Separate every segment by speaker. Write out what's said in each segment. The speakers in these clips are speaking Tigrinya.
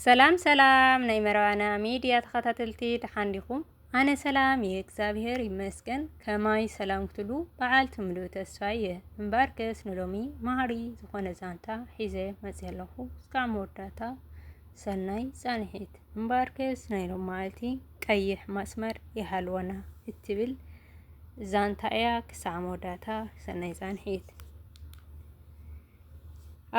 Speaker 1: ሰላም ሰላም ናይ መረባና ሚድያ ተኸታተልቲ ደሓንዲኹም ኣነ ሰላም የእግዚአብሔር ይመስገን ከማይ ሰላም ክትሉ በዓልቲ ምሉእ ተስፋየ እምባርከስ ንሎሚ ማህሪ ዝኾነ ዛንታ ሒዘ መፅእ ኣለኹ እስካዕ መወዳእታ ሰናይ ጻንሒት እምባርከስ ናይ ሎም መዓልቲ ቀይሕ መስመር ይሃልወና እትብል ዛንታ እያ ክሳዕ መወዳእታ ሰናይ ጻንሒት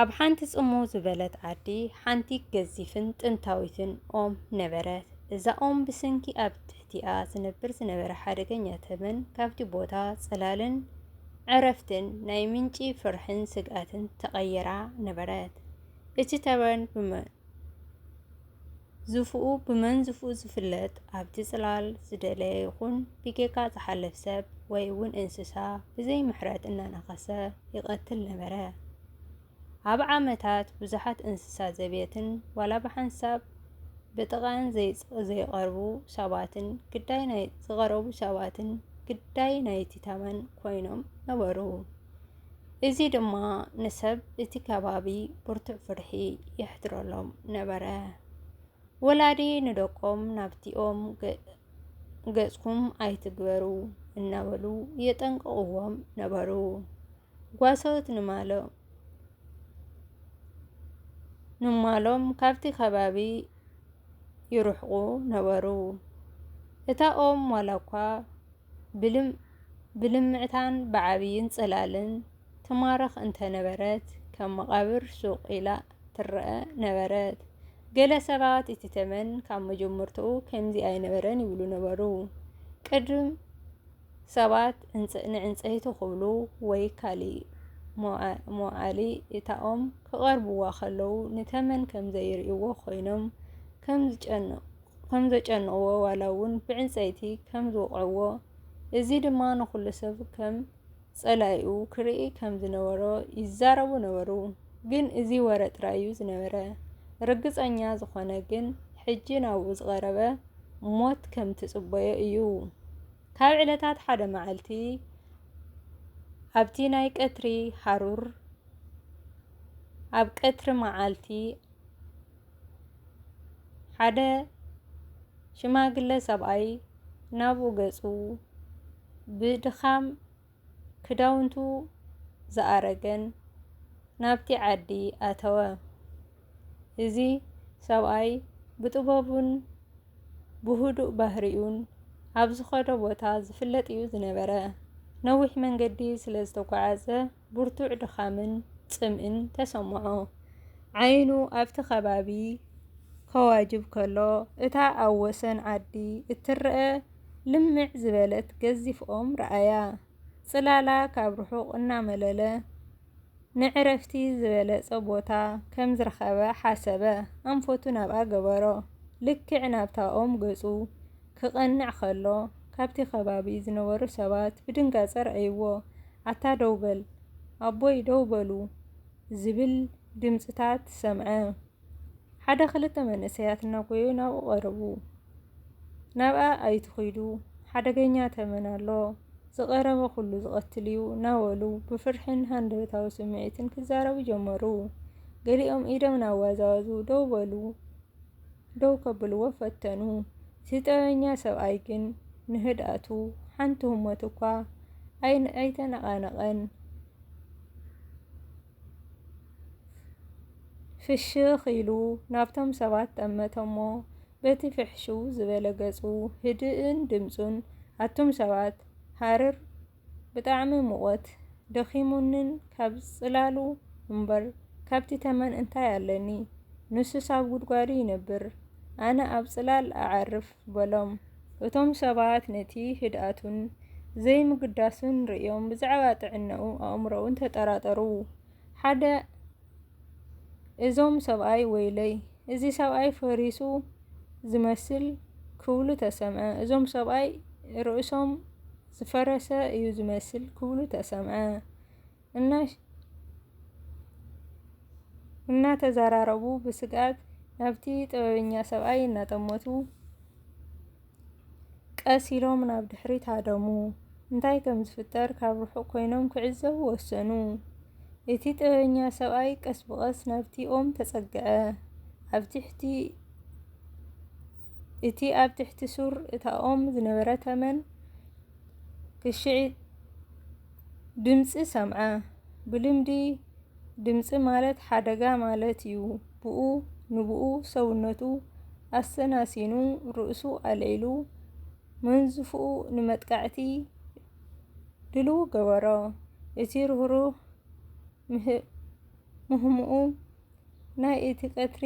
Speaker 1: ኣብ ሓንቲ ጽምው ዝበለት ዓዲ ሓንቲ ገዚፍን ጥንታዊትን ኦም ነበረት። እዛ ኦም ብሰንኪ ኣብ ትሕቲኣ ዝነበረ ሓደገኛ ተመን ካብቲ ቦታ ጽላልን ዕረፍትን ናይ ምንጪ ፍርሕን ስግኣትን ተቐየራ ነበረት። እቲ ተመን ብመንዝፉኡ ዝፍለጥ ኣብቲ ጽላል ዝደለየ ይኹን ቢጌጋ ዝሓልፍ ሰብ ወይ እውን እንስሳ ብዘይ ምሕረት እናነኸሰ ይቐትል ነበረ። ኣብ ዓመታት ብዙሓት እንስሳ ዘቤትን ዋላ ብሓንሳብ ብጥቓን ዘይቐርቡ ሰባትን ግዳይ ናይቲ ተመን ኮይኖም ነበሩ። እዚ ድማ ንሰብ እቲ ከባቢ ብርቱዕ ፍርሒ ይሕድረሎም ነበረ። ወላዲ ንደቆም ናብቲኦም ገጽኩም ኣይትግበሩ እናበሉ የጠንቅቕዎም ነበሩ። ጓሶት ንማሎም ካብቲ ከባቢ ይርሕቁ ነበሩ። እታ ኦም ዋላ እኳ ብልምዕታን ብዓብይን ጽላልን ትማረኽ እንተነበረት ከም መቓብር ሱቕ ኢላ ትረአ ነበረት። ገለ ሰባት እቲ ተመን ካብ መጀመርትኡ ከምዚ ኣይነበረን ይብሉ ነበሩ። ቅድም ሰባት ንዕንፀይቲ ክብሉ ወይ ካሊእ ሞዓሊ እታ ኦም ክቐርብዋ ከለዉ ንተመን ከም ዘይርእይዎ ኮይኖም ከም ዘጨንቕዎ ዋላ እውን ብዕንፀይቲ ከም ዝወቕዕዎ እዚ ድማ ንኹሉ ሰብ ከም ጸላኢኡ ክርኢ ከም ዝነበሮ ይዛረቡ ነበሩ። ግን እዚ ወረ ጥራይ እዩ ዝነበረ። ርግፀኛ ዝኾነ ግን ሕጂ ናብኡ ዝቐረበ ሞት ከም ትጽበዮ እዩ። ካብ ዕለታት ሓደ መዓልቲ ኣብቲ ናይ ቀትሪ ሓሩር ኣብ ቀትሪ መዓልቲ ሓደ ሽማግለ ሰብኣይ ናብኡ ገጹ ብድኻም ክዳውንቱ ዝኣረገን ናብቲ ዓዲ ኣተወ። እዚ ሰብኣይ ብጥበቡን ብህዱእ ባህሪኡን ኣብ ዝኸዶ ቦታ ዝፍለጥ እዩ ዝነበረ። ነዊሕ መንገዲ ስለ ዝተጓዓዘ ብርቱዕ ድኻምን ጽምእን ተሰምዖ። ዓይኑ ኣብቲ ከባቢ ከዋጅብ ከሎ እታ ኣብ ወሰን ዓዲ እትረአ ልምዕ ዝበለት ገዚፍ ኦም ረኣያ። ጽላላ ካብ ርሑቕ እናመለለ ንዕረፍቲ ዝበለጸ ቦታ ከም ዝረኸበ ሓሰበ። ኣንፈቱ ናብኣ ገበሮ። ልክዕ ናብታ ኦም ገጹ ክቐንዕ ከሎ ካብቲ ከባቢ ዝነበሩ ሰባት ብድንጋጸ ረኣይዎ። ኣታ ደው በል ኣቦይ ደው በሉ ዝብል ድምጽታት ሰምዐ። ሓደ ክልተ መንእሰያት እናጎዩ ናብኡ ቀረቡ። ናብኣ ኣይትኺዱ ሓደገኛ ተመን ኣሎ ዝቐረበ ኩሉ ዝቐትል እዩ እናበሉ ብፍርሕን ሃንደበታዊ ስምዒትን ክዛረቡ ጀመሩ። ገሊኦም ኢዶም እናወዛወዙ ደው ከብልዎ ፈተኑ። እቲ ጥበበኛ ሰብኣይ ግን ንህድኣቱ ሓንቲ ህሞት እኳ ኣይተነቓነቐን። ፍሽኽ ኢሉ ናብቶም ሰባት ጠመተ እሞ በቲ ፍሕሽው ዝበለ ገጹ ህድእን ድምጹን ኣቶም ሰባት ሃረር ብጣዕሚ ሙቐት ደኺሙንን ካብ ጽላሉ እምበር ካብቲ ተመን እንታይ ኣለኒ ንሱስ ኣብ ጉድጓዱ ይነብር ኣነ ኣብ ጽላል ኣዓርፍ በሎም። እቶም ሰባት ነቲ ህድኣቱን ዘይምግዳሱን ርእዮም ብዛዕባ ጥዕንኡ ኣእምሮኡን ተጠራጠሩ። ሓደ እዞም ሰብኣይ ወይለይ እዚ ሰብኣይ ፈሪሱ ዝመስል ክብሉ ተሰምዐ። እዞም ሰብኣይ ርእሶም ዝፈረሰ እዩ ዝመስል ክብሉ ተሰምዐ። እናተዘራረቡ ብስግኣት ናብቲ ጥበበኛ ሰብኣይ እናጠመቱ ቀስ ኢሎም ናብ ድሕሪት ሃደሙ። እንታይ ከም ዝፍጠር ካብ ርሑቕ ኮይኖም ክዕዘቡ ወሰኑ። እቲ ጥበበኛ ሰብኣይ ቀስ ብቐስ ናብቲ ኦም ተጸግዐ። እቲ ኣብ ትሕቲ ሱር እታ ኦም ዝነበረ ተመን ክሽዒ ድምፂ ሰምዐ። ብልምዲ ድምፂ ማለት ሓደጋ ማለት እዩ። ንብኡ ሰውነቱ ኣሰናሲኑ ርእሱ ኣልዒሉ መንዝፉኡ ንመጥቃዕቲ ድልው ገበሮ። እቲ ርህሩህ ምህሙኡ ናይ እቲ ቀትሪ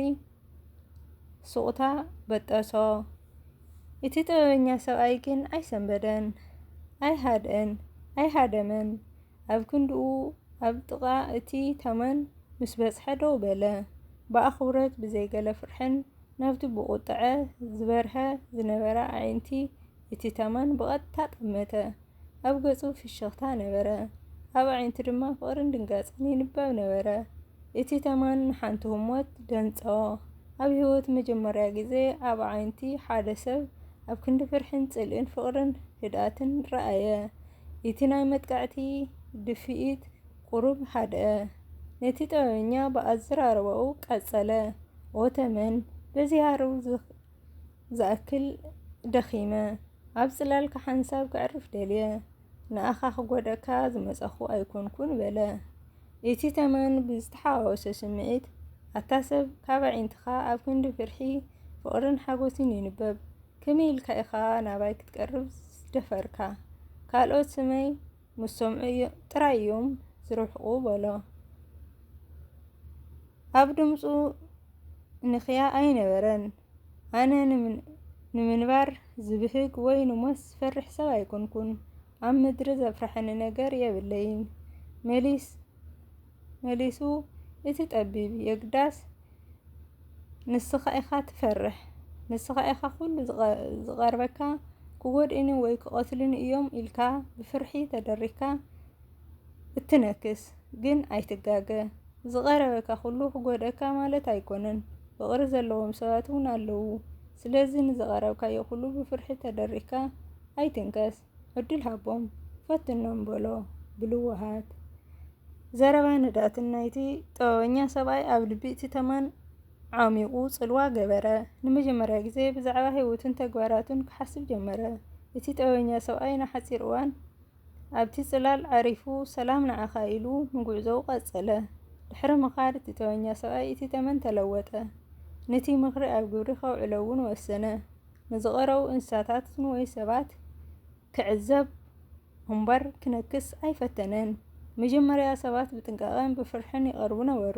Speaker 1: ስቕታ በጠሶ። እቲ ጥበበኛ ሰብኣይ ግን ኣይሰንበደን፣ ኣይሃደመን። ኣብ ክንድኡ ኣብ ጥቓ እቲ ተመን ምስ በጽሐ ደው በለ። ብኣኽብሮት ብዘይገለ ፍርሕን ናብቲ ብቑጥዐ ዝበርሀ ዝነበረ ኣዒንቲ እቲ ተመን ብቐጥታ ጠመተ። ኣብ ገጹ ፍሽኽታ ነበረ፣ ኣብ ኣዒንቱ ድማ ፍቕርን ድንጋጸን ይንበብ ነበረ። እቲ ተመን ንሓንቲ ህሞት ደንጸዎ። ኣብ ህይወቱ መጀመርያ ግዜ ኣብ ኣዒንቲ ሓደ ሰብ ኣብ ክንዲ ፍርሕን ጽልእን ፍቕርን ህድኣትን ረኣየ። እቲ ናይ መጥቃዕቲ ድፍኢት ቁሩብ ሃድአ። ነቲ ጥበበኛ ብኣዘራርባኡ ቀጸለ። "ኦ ተመን፣ በዚ ሃሩር ዝኣክል ደኺመ ኣብ ጽላልካ ሓንሳብ ከዕርፍ ደልየ። ንኣኻ ክጐድኣካ ዝመጸኹ ኣይኮንኩን" በለ። እቲ ተመን ብዝተሓዋወሰ ስምዒት "ኣታ ሰብ ካብ ኣዒንትኻ ኣብ ክንዲ ፍርሒ ፍቕርን ሓጐስን ይንበብ። ከመይ ኢልካ ኢኻ ናባይ ክትቀርብ ዝደፈርካ? ካልኦት ሰማይ ምስ ሰምዑ ጥራይ እዮም ዝርሕቑ" በሎ። ኣብ ድምጹ ንኽያ ኣይነበረን። "ኣነ ንምንባር ዝብህግ ወይ ንሞት ዝፈርሕ ሰብ ኣይኮንኩን። ኣብ ምድሪ ዘፍርሐኒ ነገር የብለይን" መሊሱ እቲ ጠቢብ። "የግዳስ ንስኻ ኢኻ ትፈርሕ። ንስኻ ኢኻ ኩሉ ዝቐርበካ ክጐድኡኒ ወይ ክቐትሉኒ እዮም ኢልካ ብፍርሒ ተደሪኽካ እትነክስ። ግን ኣይትጋገ። ዝቐረበካ ኩሉ ክጐድኣካ ማለት ኣይኮነን። ፍቕሪ ዘለዎም ሰባት እውን ኣለዉ። ስለዚ ንዝቐረብካዮ ኩሉ ብፍርሒ ተደሪኽካ ኣይትንከስ። ዕድል ሃቦም፣ ፈትኖም" በሎ ብልውሃት። ዘረባ ንድኣትን ናይቲ ጥበበኛ ሰብኣይ ኣብ ልቢ እቲ ተመን ዓሚቝ ጽልዋ ገበረ። ንመጀመርያ ግዜ ብዛዕባ ህይወቱን ተግባራቱን ክሓስብ ጀመረ። እቲ ጥበበኛ ሰብኣይ ንሓጺር እዋን ኣብቲ ጽላል ዓሪፉ "ሰላም ንዓኻ" ኢሉ ንጉዕዞኡ ቀጸለ። ድሕሪ ምኻድ እቲ ጥበበኛ ሰብኣይ እቲ ተመን ተለወጠ። ነቲ ምክሪ ኣብ ግብሪ ከውዕሎ እውን ወሰነ። ንዝቐረቡ እንስሳታት ወይ ሰባት ክዕዘብ እምበር ክነክስ ኣይፈተነን። መጀመርያ ሰባት ብጥንቃቐን ብፍርሕን ይቐርቡ ነበሩ።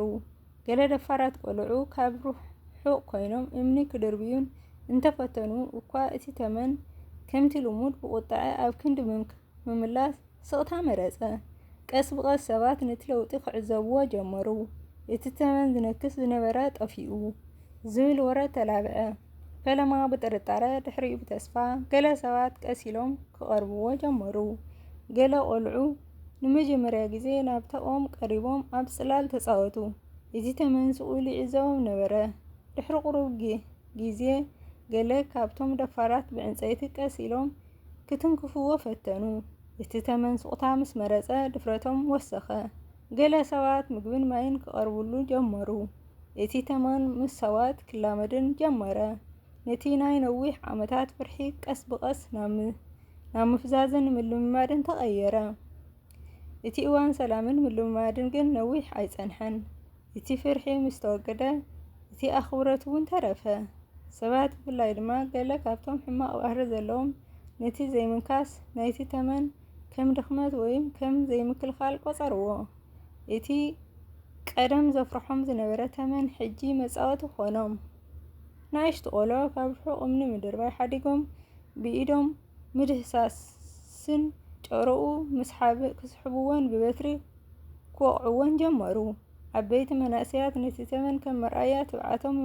Speaker 1: ገለ ደፋራት ቆልዑ ካብ ርሑቕ ኮይኖም እምኒ ክድርብዩን እንተፈተኑ እኳ እቲ ተመን ከምቲ ልሙድ ብቁጥዐ ኣብ ክንዲ ምምላስ ስቕታ መረጸ። ቀስ ብቐስ ሰባት ነቲ ለውጢ ክዕዘብዎ ጀመሩ። "እቲ ተመን ዝነክስ ዝነበረ ጠፊኡ" ዝብል ወሬ ተላብዐ። ፈለማ ብጥርጣረ ድሕሪኡ ብተስፋ። ገለ ሰባት ቀስ ኢሎም ክቐርብዎ ጀመሩ። ገለ ቆልዑ ንመጀመርያ ግዜ ናብታ ኦም ቀሪቦም ኣብ ጽላል ተጻወቱ። እቲ ተመን ስቕ ኢሉ ይዕዘቦም ነበረ። ድሕሪ ቁሩብ ግዜ ገለ ካብቶም ደፋራት ብዕንጨይቲ ቀስ ኢሎም ክትንክፍዎ ፈተኑ። እቲ ተመን ስቕታ ምስ መረጸ ድፍረቶም ወሰኸ። ገለ ሰባት ምግብን ማይን ክቐርብሉ ጀመሩ። እቲ ተመን ምስ ሰባት ክላመድን ጀመረ። ነቲ ናይ ነዊሕ ዓመታት ፍርሒ ቀስ ብቐስ ናብ ምፍዛዝን ምልምማድን ተቐየረ። እቲ እዋን ሰላምን ምልምማድን ግን ነዊሕ ኣይጸንሐን። እቲ ፍርሒ ምስ ተወገደ እቲ ኣኽብሮት እውን ተረፈ። ሰባት ብፍላይ ድማ ገለ ካብቶም ሕማቕ ባህሪ ዘለዎም ነቲ ዘይምንካስ ናይቲ ተመን ከም ድኽመት ወይ ከም ዘይምክልኻል ቆጸርዎ። እቲ ቀደም ዘፍርሖም ዝነበረ ተመን ሕጂ መጻወቲ ኾኖም። ንኣሽቱ ቆልዑ ካብ ርሑቕ እምኒ ምድርባይ ሓዲጎም ብኢዶም ምድህሳስን ጮርኡ ክስሕብዎን ብበትሪ ክወቕዕዎን ጀመሩ። ዓበይቲ መናእሰያት ነቲ ተመን ከም መርኣያ ትብዓቶም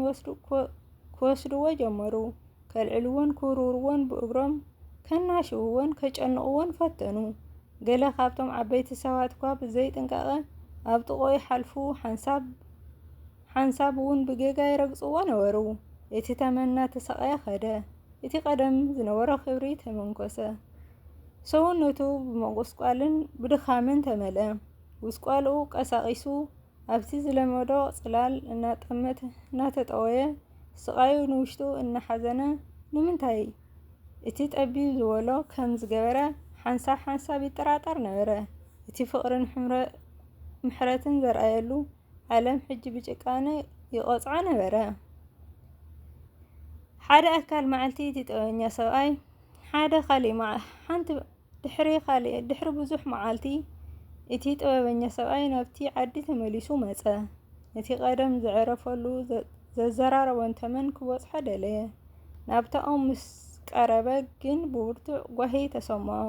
Speaker 1: ክወስድዎ ጀመሩ። ከልዕልዎን ክውርውርዎን ብእግሮም ከናሽውዎን ከጨንቕዎን ፈተኑ። ገለ ካብቶም ዓበይቲ ሰባት እኳ ብዘይ ጥንቃቐ ኣብ ጥቕኡ ይሓልፉ ሓንሳብ እውን ብጌጋ ይረግጽዎ ነበሩ። እቲ ተመን እናተሰቐየ ኸደ። እቲ ቀደም ዝነበሮ ክብሪ ተመንኮሰ። ሰውነቱ ብመቑስቋልን ብድኻምን ተመልአ። ጉስቋልኡ ቀሳቒሱ ኣብቲ ዝለመዶ ጽላል እናጠመተ እናተጠወየ ስቃዩ ንውሽጡ እናሓዘነ ንምንታይ እቲ ጠቢብ ዝበሎ ከም ዝገበረ ሓንሳብ ይጠራጠር ነበረ። እቲ ፍቕርን ምሕረትን ዘርኣየሉ ዓለም ሕጂ ብጭቃነ ይቆፅዖ ነበረ። ሓደ ኣካል መዓልቲ እቲ ጥበበኛ ሰብኣይ ድሕሪ ብዙሕ መዓልቲ እቲ ጥበበኛ ሰብኣይ ናብቲ ዓዲ ተመሊሱ መጸ። ነቲ ቀደም ዘዕረፈሉ ዘዘራረቦን ተመን ክበጽሖ ደለየ። ናብታ ኦም ምስ ቀረበ ግን ብብርቱዕ ጓሂ ተሰምዖ።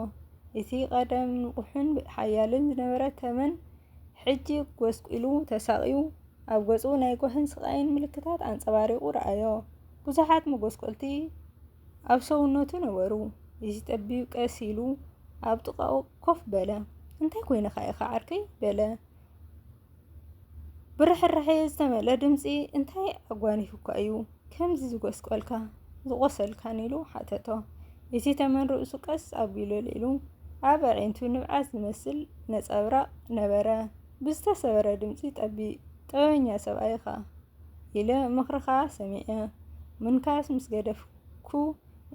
Speaker 1: እቲ ቀደም ንቑሕን ሓያልን ዝነበረ ተመን ሕጂ ጐስቂሉ ተሳቒዩ ኣብ ገጹ ናይ ጓሂን ስቓይን ምልክታት ኣንጸባሪቑ ረኣዮ። ብዙሓት መጐስቆልቲ ኣብ ሰውነቱ ነበሩ። እቲ ጠቢብ ቀስ ኢሉ ኣብ ጥቓኡ ኮፍ በለ። እንታይ ኮይንካ ኢኻ ዓርከይ በለ ብርሕራሄ ዝተመልአ ድምፂ። እንታይ ኣጓኒፉካ እዩ ከምዚ ዝቖሰልካን ኢሉ ሓተቶ። እቲ ተመን ርእሱ ቀስ ኣቢሉ ኣልዒሉ ኣብ ኣዒንቱ ንብዓት ዝመስል ነጸብራቕ ነበረ። ብዝተሰበረ ድምፂ ጥበበኛ ሰብኣይኻ ኢለ ምኽርኻ ሰሚዐ። ምንካስ ምስ ገደፍኩ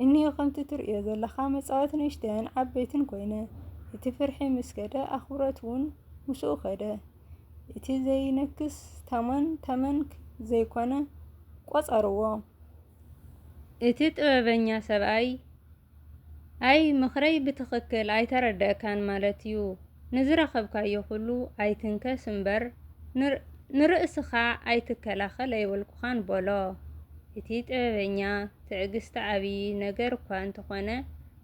Speaker 1: እኒኦ ከምቲ ትርእዮ ዘለኻ መጻወቲ ንእሽተይን ዓበይትን ኮይነ። እቲ ፍርሒ ምስ ከደ ኣኽብሮት እውን ምስኡ ከደ። እቲ ዘይነክስ ተመን ዘይኮነ ቆጸርዎ። እቲ ጥበበኛ ሰብኣይ ኣይ ምኽረይ ብትኽክል ኣይተረድአካን ማለት እዩ። ንዝረኸብካዮ ኩሉ ኣይትንከስ እምበር ንርእስኻ ኣይትከላኸል ኣይበልኩኻን በሎ። እቲ ጥበበኛ ትዕግስቲ ዓብዪ ነገር እኳ እንተኾነ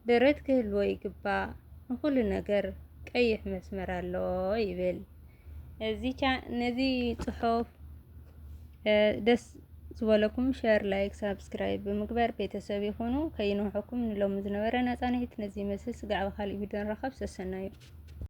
Speaker 1: ደረት ክህልዎ ይግባእ። ንኹሉ ነገር ቀይሕ መስመር ኣለዎ ይብል። ነዚ ጽሑፍ ደስ ዝበለኩም ሼር፣ ላይክ፣ ሳብስክራይብ ብምግባር ቤተሰብ ይኹኑ። ከይንውሐኩም ንሎሚ ዝነበረ ናጻነት ነዚ መስል ስጋዕ ብካልእ ቪድዮ ንረኸብ። ሰሰናዩ